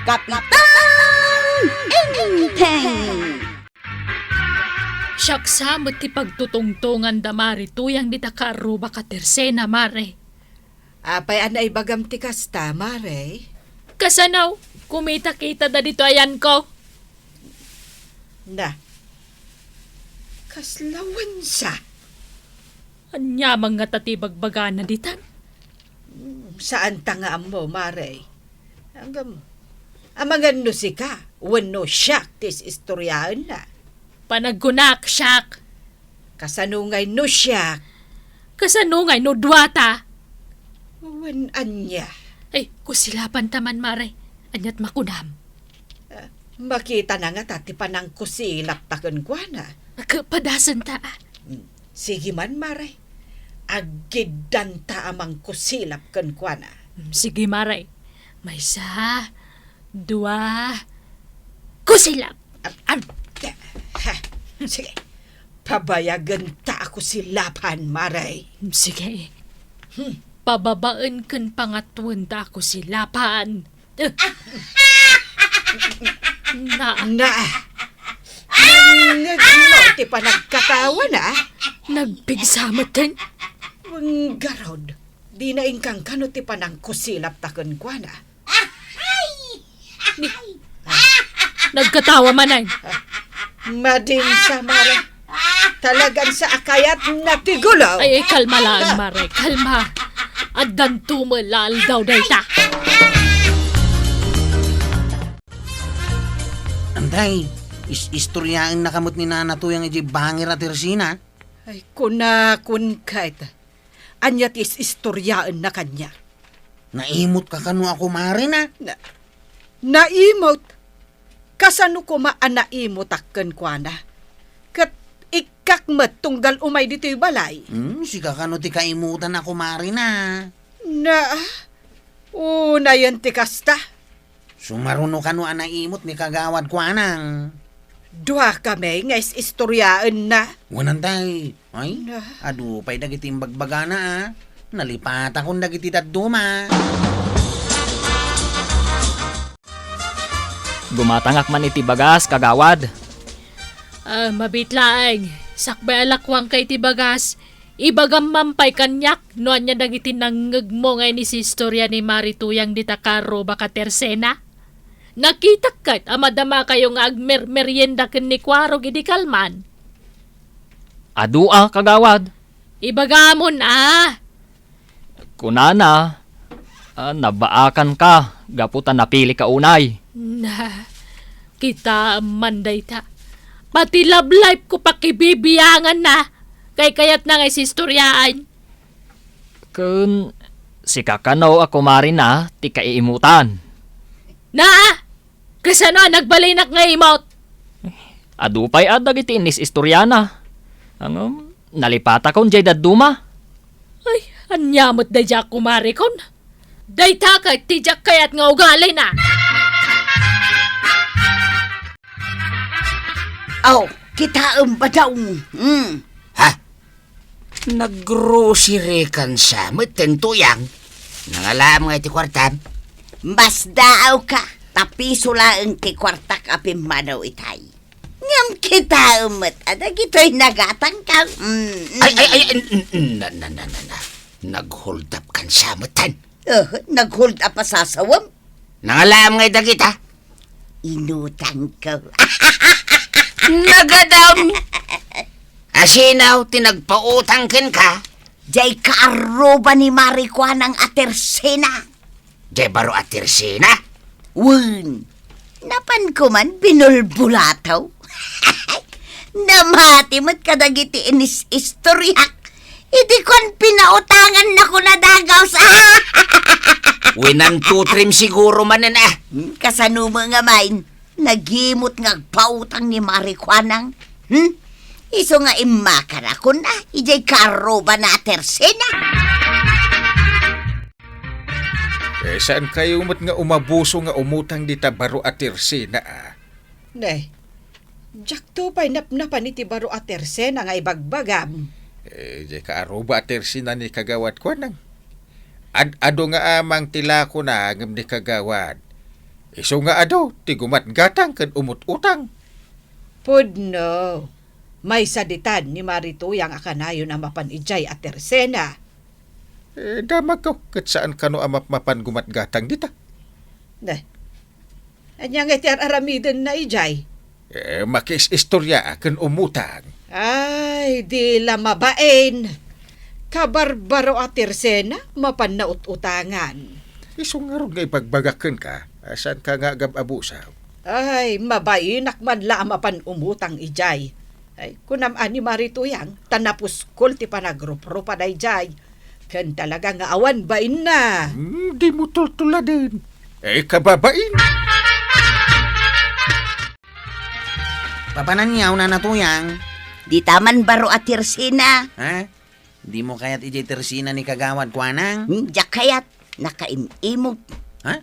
Kapitang Inteng! Siyaksa mo't ti pagtutungtungan da mari tuyang di takaruba ka tersena mare. Apay anay bagam ti kasta, mare. Kasanaw, kumita-kita da dito ayan ko. Na, kaslawan sa. Anyamang nga tatibagbaga na ditan. Saan tanga mo, mare? Hanggang, amangan no si ka, wano siyak tis istoryaan na. Panaggunak, siyak. Kasanungay no siyak, Kasanungay no duwata. wan anya. Ay, kusilapan taman mare. Anyat makunam. Makita na nga tati panang kusilap takon kwa na. Padasan ta. Sige man, mare. Agidan ta amang kusilap kan kwa na. Sige mare. May isa, dua, kusilap. Ha, sige. Pabayagan ta ako silapan, mare. Sige. Pababaan kan pangatwan ta ako silapan. Na, Na, ti pa nagkatawa na. nagpigsamatan. Ang garod, di na ingkang kano ti pa nang kusilap takon kwa na. Nagkatawa man ay. Madin sa mare. Talagang sa akayat na tigulo. Ay, kalma lang, mare. Kalma. At dantumalal daw dayta. Anday, istoryaan na kamot ni Nana tuyang iji bangir at irsina. Ay, kun kahit. Anyat is istoryaan na kanya. Naimot ka kanu ako mare na. Naimot. Kasano ko naimot akkan kwa na. Kat ikakmat tunggal umay dito'y balay. Si kakano ti kaimutan ako mare na. Na, una yan ti kasta. Sumaruno kanu naimot ni kagawad ko anang. Dua kami nga istoryaan na. Wanantay, ay, adu pa'y dagiti bagbaga na Nalipat akong dagiti daduma. Gumatangak man iti bagas, kagawad. Mabitlaeng. Sakbay alakwang kay tibagas. Ibagam mampay kanyak. Noan niya dagiti nanggag mo ngay ni si istorya ni Marituyang di takaro baka tersena. Nakita kat amadama kayo nga agmer-merienda ken ni Kwaro gidi kalman. Adua, kagawad. Ibagamon Kunana, nabaakan ka. Gaputan napili ka unay. Na, kita manday ta. Pati love life ko pakibibiyangan na. Kay kayat na ngay si istoryaan. Kun, si kakano ako marina, ti kaiimutan. Kasano nagbalinak nga imot? Adupay adag iti inis istoryana. Nalipata kon jay daduma. Ay, anyamot da jak kumari kon. Dayta kay tijak kayat nga ugali na. Kita ba daw? Ha? Nag-grocery kan sa matentuyang. Nangalam nga iti kwartan. Mas daaw ka. Tapiso lang ti kwartak apim manaw itay. Ngam kita umat. Adag ito'y nagatang ka. Nag-hold up kan sa matan. Nag-hold up pa sasawam. Nangalam nga kita. Inutang ka. Nagadam. Asinaw, tinagpautang ken ka. Jay kaaroba ni Marikwa ng atersena. Jay baro atirsina. Wun, napan ko man binulbulataw. Namati mo't kadagiti inis istoryak. Iti kon pinautangan na ko na dagaw sa... Winan tutrim siguro man na. Kasanuma nga main, nagimot nga pautang ni Marikwanang. Iso nga imakar ako na, ijay karoba na tersena. Saan kayo umat nga umabuso nga umutang di tabaro atirsi na Ne, jak to pa'y napnapan iti baro atersen nga ibagbagam. Di ka aruba atirsi na ni kagawad ko nang. Ado nga amang tila ko na agam ni kagawad. Iso nga ado, ti gumatgatang kan umut-utang. Pudno. May saditan ni Marituyang akanayon ang mapan ijay at Tersena. Damag ko, kat saan kano mapan gumatgatang dita. Nah. Anya nga iti aramiden na ijay. Makis-istorya kan umutang. Ay, di la mabain. Kabarbaro at Tersena, mapan na utangan. Iso nga ron nga ipagbagakan ka, asan ka nga gababusaw. Ay, mabainak man la mapan umutang ijay. Ay, kunam ani Marituyang, tanapuskol ti panagrup-rupa na ijay. Kan talaga nga awan bain na. Di mo tultula din. Kababain. Papananyaw na natuyang. Di taman baro at Tersena. Ha? Di mo kaya't ijay Tersina ni kagawad kwanang? Diyak kayat nakaimimot. Ha?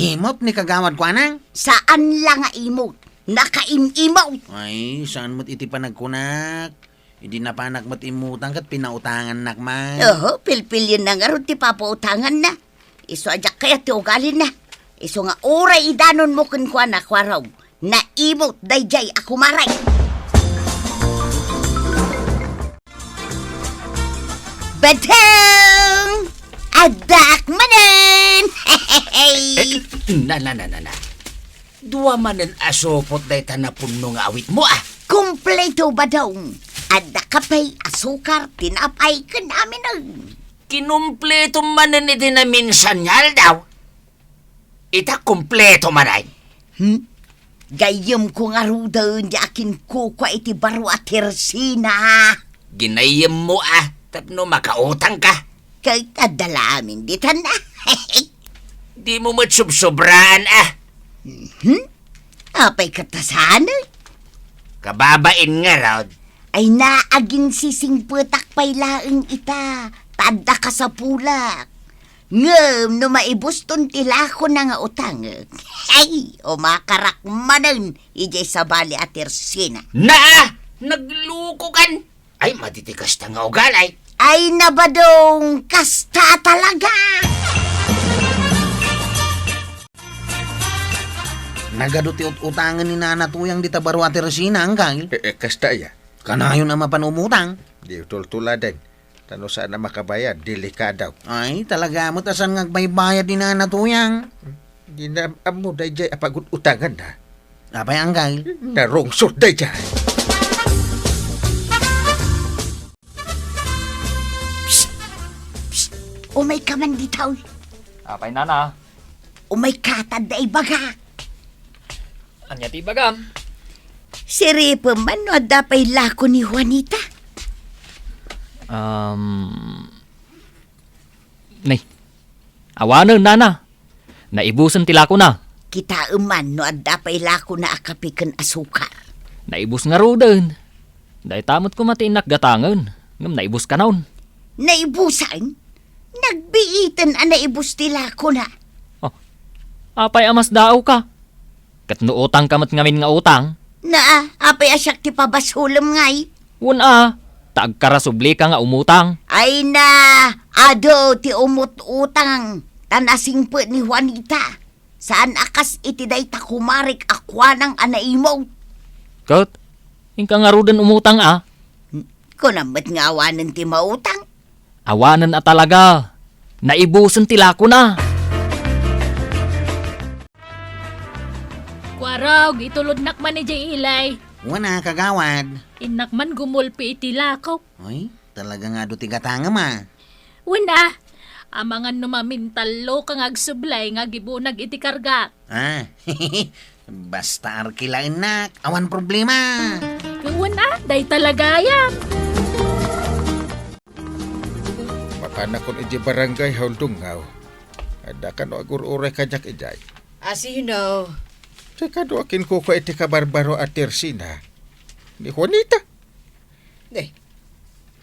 Imot ni kagawad kwanang? Saan lang nga imot? Nakaimimot. Ay, saan mo't iti panagkunak? Hindi na panak mo't imutang kat pinautangan nakman. Oho, pilpilin na nga ron ti papautangan na. Iso adyak kayat ti ugalin na. Iso nga oray idanon mo kun kwa na kwaraw. Na imot dayjay ako maray. Batang! Adak manen! Hey! Na. Dua manen asopot day tanapuno nga awit mo ah. Kompleto ba daw? Ada kapay, asukar, tinapay ka namin ang... Kinumpleto manen iti na minsan nyal daw. Ita kumpleto manay. Gayam ko nga rudan di akin kukwa iti baro at Tersina. Ginayem mo ah. Tapno makautang ka. Kahit adalamin ditan na. Di mo matsubsobraan ah. Apay katasan Kababain nga raw. ay naaging sising putak pay laeng ita. Tada ka sa pulak. Ngem no maibuston tilako na nga utang. Ay, o makarak manan ijay sa bali at Tersina. Na! Nagluko kan. Ay, matitikas na nga ugalay. Ay nabadong kasta talaga. Nagaduti utangan ni nanatuyang di tabaro at Teresina ang kangil. Kasta ya. Kanayon na mapanumutang. Di tultula din. Tano saan na makabayad, delikadaw. Ay, talaga mo tasan nga baybayad ni nanatuyang. Di na amo dayjay apagut utangan na. Apay ang kangil. Narungsod dayjay. Umay ka man ditaw. Apay nana. Umay katad na ibaga. Anya ti bagam. Siripa man no dapay lako ni Juanita. Nay. Awanan nana. Naibusan tila ko na. Kita man no dapay lako na akapikan asukar. Naibus nga rodan. Dahil tamot ko matiinak gatangan. Ngam naibus ka naon. Naibusan? Nagbiitan ang naibus tila ko na. Apay amas daaw ka. Kat no utang kamat ngamin nga utang. Na, apay asyak ti pabasulam ngay. Wala. Taag karasubli ka nga umutang. Ay na, ado ti umut-utang. Tanasing po ni Juanita. Saan akas itiday takumarik akwanang anaimo. Kat, ingka nga rodan umutang ah. Kunamat nga awanan ti mautang. Awanan at talaga. Naibusan tila ko na. Kwaraw, itulod nakman ni Jay Ilay. Wana kagawad. Inakman gumulpi iti lakaw. Ay, talaga nga do tigatanga ma. Wala. Amangan numamintalo kang agsublay nga gibunag iti karga. Ah, basta arkilain nak. Awan problema. Wala, day talaga yan. Mapana kon iji barangay haundungaw. Ada kan agur-uray kajak ijay. As you know, Teka do akin ko iti kabarbaro at Tersina. Ni Juanita.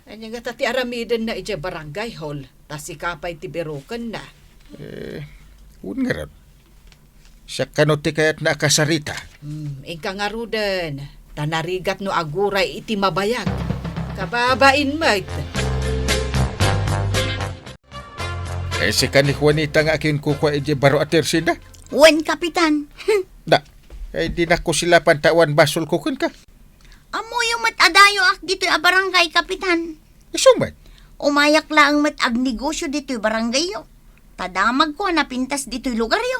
anya nga tati aramiden na ije barangay hall. Tas ikapay ti berukan na. Un nga ron. Siya kanot ti kayat na kasarita. Ingka nga ruden. Tanarigat no aguray iti mabayag. Kababain mait. Si ka ni Juanita nga akin ko iti baro at Tersina. Wen, Kapitan. Da, ay di na ko sila pantawan basol ko kun ka. Amo yung matadayo ak dito yung barangay, Kapitan. Isuman. Umayak lang mat ag negosyo dito yung barangay yo. Tadamag ko na pintas dito yung lugar yo.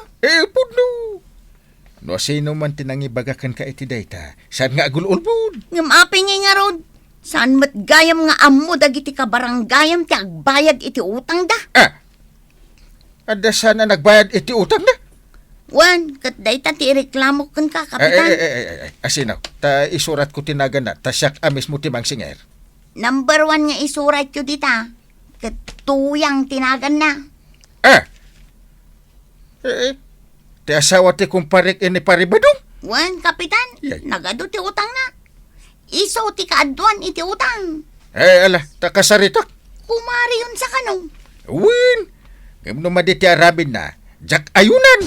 Pudno. No sino man tinangibagakan ka iti dayta. Saan nga agululbud? Ngam aping nga rod. Saan mat gayam nga amo dagiti ka baranggayam ti agbayad iti utang da. Ada sana nagbayad iti utang na. Wan, kat dayta ti reklamo kun ka, Kapitan. Asinaw, ta isurat ko tinagan na, ta siyak amis mo timang singer. Number 1 nga isurat yo dita. Kat tuyang tinagan na. Ti asawa ti kumparik ini paribadong. Wan, Kapitan, Yay. nagado ti utang na. Iso ti kaadwan iti utang. Ala, ta kasaritak. Kumari yun sa kanong. Win, ngam no maditi arabin na, jak ayunan.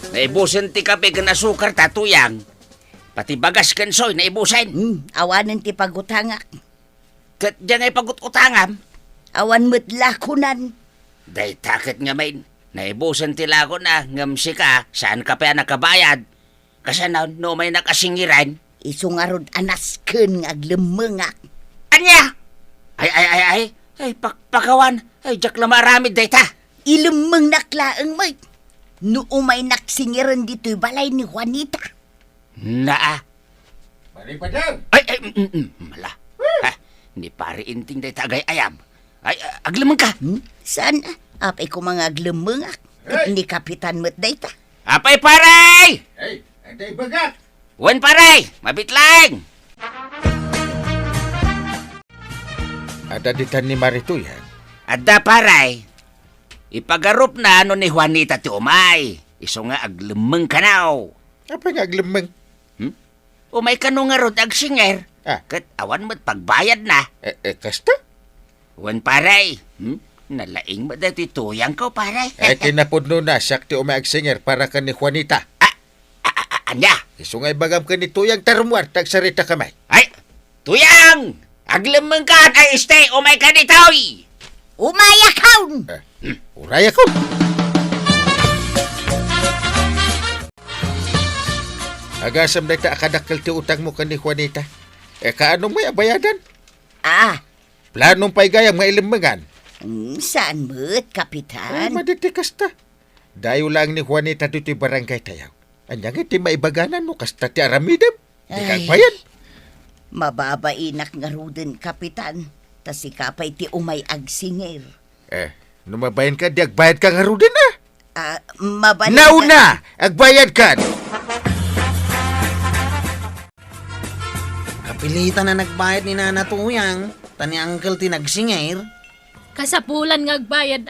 Naibusan ti kape ka na sukar tatuyang. Pati bagas kansoy naibusan. Awanan ti pagutangak. Kat dyan ay pagut-utangam. Awan mo't lakunan. Day takit nga main. Naibusan ti lago na ngamsi ka saan ka pa nakabayad. Kasi no may nakasingiran. Isungarod anasken nga aglemengak. Anya? Ay, pakawan. Ay, jak lamaramid day ta. Ilemeng naklaang may. No umay naksingiran dito'y balay ni Juanita. Naa. Maripadang. Ay, mala. Ha, ni pari inting day tagay ayam. Ay, aglamang ka. Saan? Apay ko mga aglemengak. Hey! Ni Kapitan mo't dayta. Apay paray! Hey, anday bagak. Wan paray! Mabitlang! Ada ditan ni Marituyan. Adda paray. Ipagarup na ano ni Juanita ti umay. Iso nga aglamang kanaw. Apa nga aglemeng? Umay kano nga rod agsinger. Kat awan mo't pagbayad na. Kasta? Wan paray. Nalaing mo dati tuyang ko paray. Kinapudno na, siyak ti umaagsinger para ka ni Juanita. Anya? Isungay bagam ka ni Tuyang Tarmuar, tagsarita kamay. Ay! Tuyang! Aglamang ka ay stay umay ka ni Toy! Umayakaw! Uraya ko. Agasam na ita akadakal ti utang mo ka ni Juanita. Kaanong may abayadan? Planong pa'y gayam nga ilimangan. Saan mo't, Ay, Kapitan? maditikas ta. Dayo lang ni Juanita dito'y barangay tayaw. Anyang iti maibaganan no, kasta ti aramidem. Di Ay. kagbayan. Mababainak nga ruden, Kapitan. Tas ikapay ti umay agsinger. Numabayan ka, di agbayad ka nga rudin na. Mabalit Nauna, agbayad ka. Kapilitan na nagbayad ni Nana Tuyang. Tani Uncle tinagsingir. Kasapulan nga agbayad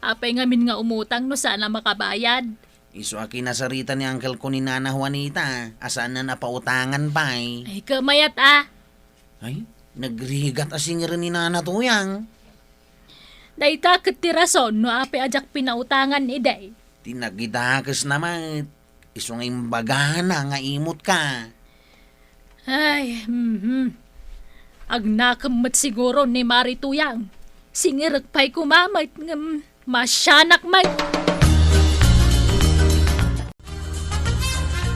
Apay ngamin nga umutang no sana makabayad. Iso aki nasarita ni Uncle ko ni Nana Juanita. Asaan na napautangan pa eh. Ay kamayat Ay, nagrigat asingir ni Nana Tuyang. Dayta ket ti rason no apay ajak pinautangan ni day. Tinagidakas naman. Iso nga imbagana nga imot ka. Ay, Agnakamat siguro ni Marituyang. Singirag pa'y kumamay masyanak may.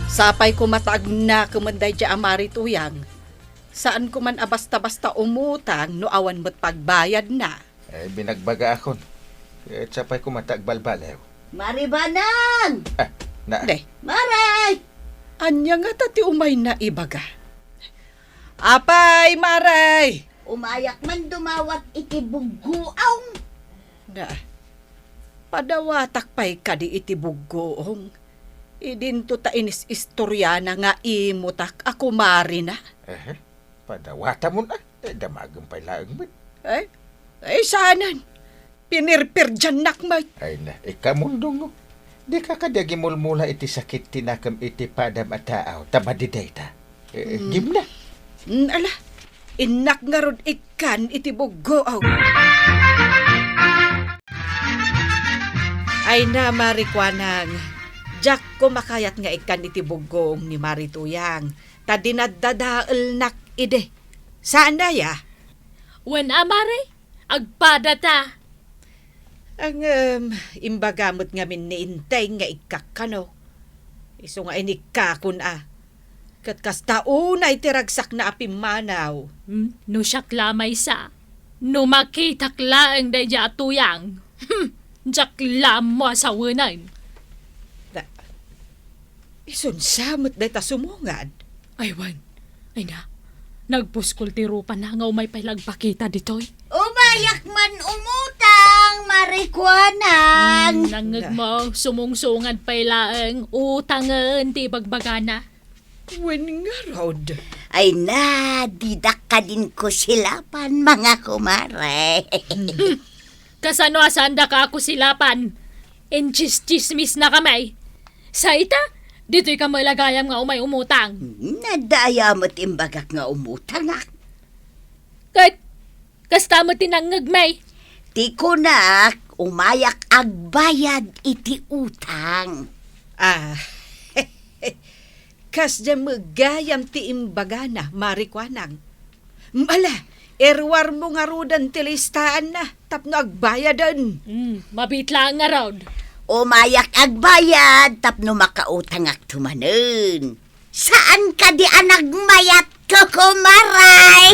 Sapay ko matag na kumanday dya amari tuyang. Saan ko man abasta-basta umutang no awan mo't pagbayad na. Binagbaga akon. Sapay ko matagbalbalew. Maribanang! De, Maray! anya nga tati umay na ibaga. Apay, maray! Umayak man dumawat iti buguaw. Na, padawatak pa'y kadi iti bugoong. Idinto ta inis istoryana nga imutak ako marina. Padawata mo na. Damagang pa'y laang mo. Ay sanan. Pinirpir dyan nakmay. Ay na, ikamundong mo. Di ka kadagi mulmula iti sakit tinakam iti padam at taaw. Tamadiday ta. Gimna. Ala, inak nga rod ikan iti bugoong. Ay na, Marikwanang. Jack ko makayat nga ikan iti bugoong ni Marituyang. Ta dinadadaal nak ide. Saan na ya? Wen amare, agpada ta. Ang imbagamot ngamin ni Intay nga ikakano. Iso nga inikakon Kat kasta unay tiragsak na apimanaw. No siyak lamay sa. No makitak laang day ja tuyang. Jak lam mo sa wunan. Isunsamot day ta sumungad. Aywan. Ay na. Nagpuskultiro pa na nga umay pailagpakita ditoy. Umayak man umutang, marikwanan. Nangag mo, sumungsungad pa ilaang utangan di bagbagana. Wen nga rod. Ay na, didak ka din ko silapan, mga kumare. Kasano asanda ka ako silapan. Chismis na kamay. Sa ita, dito'y ka malagayam nga umay umutang. Nadaya mo't imbagak nga umutang Kat, kasta mo tinangag may. Ti ko nak, umayak agbayad iti utang. Kas dyan magayam ti imbagana, marikwanang. Mala, erwar mo nga rudan tilistaan na, tapno agbayadan. Mabitla nga raw. Umayak agbayad, tapno makautang ak tumanen. Saan ka di anagmayat ko, kumaray?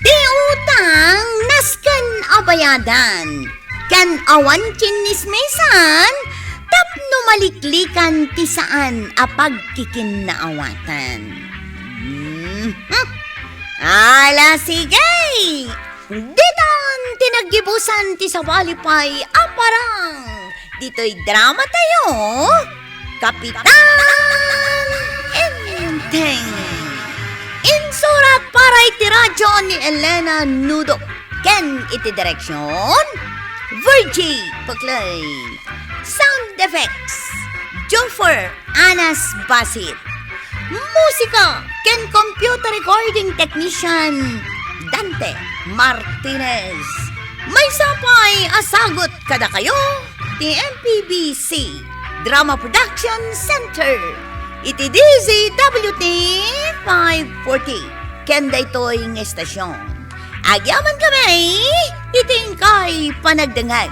Di utang, naskan abayadan. Kan awan chinismesan, tapno maliklikan ti saan apag kikinnaawatan. Ala sige! Ditan tinagibusan ti sawalipay aparang. Dito'y drama tayo. Kapitan Enteng. Insurat para iti radyo ni Elena Nudo. Ken iti direksyon Virgie Paklay. Sound effects Joffer Anas Basit. Musika ken computer recording technician Dante Martinez. May sapay asagot kada kayo ti MPBC Drama Production Center. Iti DZWT 540. Kenda ito'y ng estasyon. Agyaman kami, iting kay panagdangag.